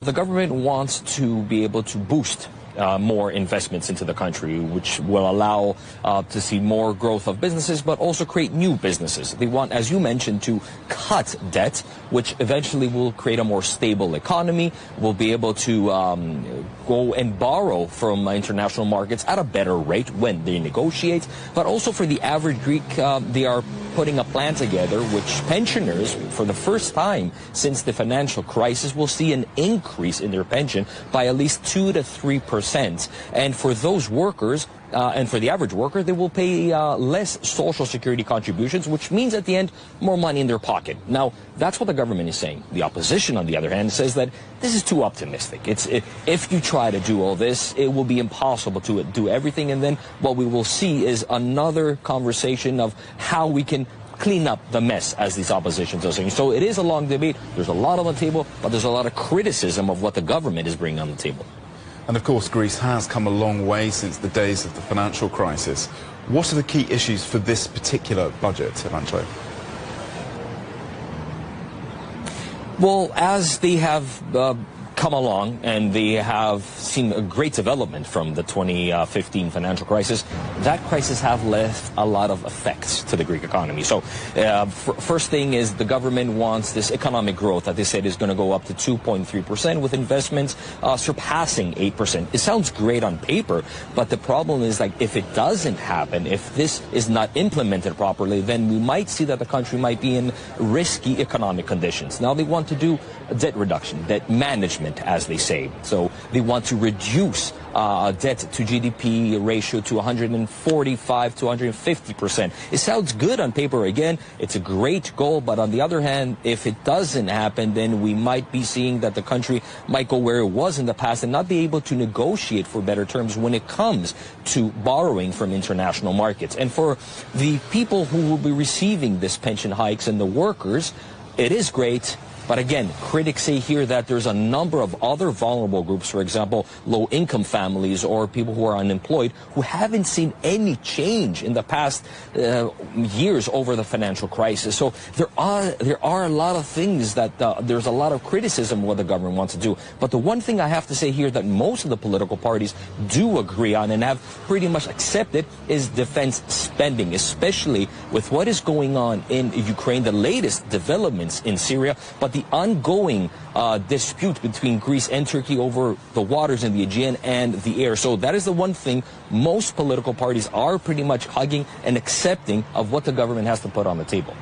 The government wants to be able to boost more investments into the country, which will allow to see more growth of businesses, but also create new businesses. They want, as you mentioned, to cut debt, which eventually will create a more stable economy. We'll be able to go and borrow from international markets at a better rate when they negotiate. But also for the average Greek, they are putting a plan together which pensioners, for the first time since the financial crisis, will see an increase in their pension by at least 2 to 3%. And for those workers, and for the average worker, they will pay less social security contributions, which means at the end, more money in their pocket. Now, that's what the government is saying. The opposition, on the other hand, says that this is too optimistic. If you try to do all this, it will be impossible to do everything. And then what we will see is another conversation of how we can clean up the mess, as these oppositions are saying. So it is a long debate. There's a lot on the table, but there's a lot of criticism of what the government is bringing on the table. And of course, Greece has come a long way since the days of the financial crisis. What are the key issues for this particular budget, Evangelo? Well, as they have come along and they have seen a great development from the 2015 financial crisis, that crisis have left a lot of effects to the Greek economy. So first thing is the government wants this economic growth that they said is going to go up to 2.3% with investments surpassing 8%. It sounds great on paper, but the problem is, like, if it doesn't happen, if this is not implemented properly, then we might see that the country might be in risky economic conditions. Now they want to do debt reduction, debt management, as they say. So they want to reduce debt to GDP ratio to 145 to 150%. It sounds good on paper. Again, it's a great goal, but on the other hand, if it doesn't happen, then we might be seeing that the country might go where it was in the past and not be able to negotiate for better terms when it comes to borrowing from international markets. And for the people who will be receiving this pension hikes and the workers, it is great. But again, critics say here that there's a number of other vulnerable groups, for example, low-income families or people who are unemployed, who haven't seen any change in the past years over the financial crisis. So there are a lot of things that there's a lot of criticism of what the government wants to do. But the one thing I have to say here that most of the political parties do agree on and have pretty much accepted is defense spending, especially with what is going on in Ukraine, the latest developments in Syria, but the ongoing dispute between Greece and Turkey over the waters in the Aegean and the air. So that is the one thing most political parties are pretty much hugging and accepting of what the government has to put on the table.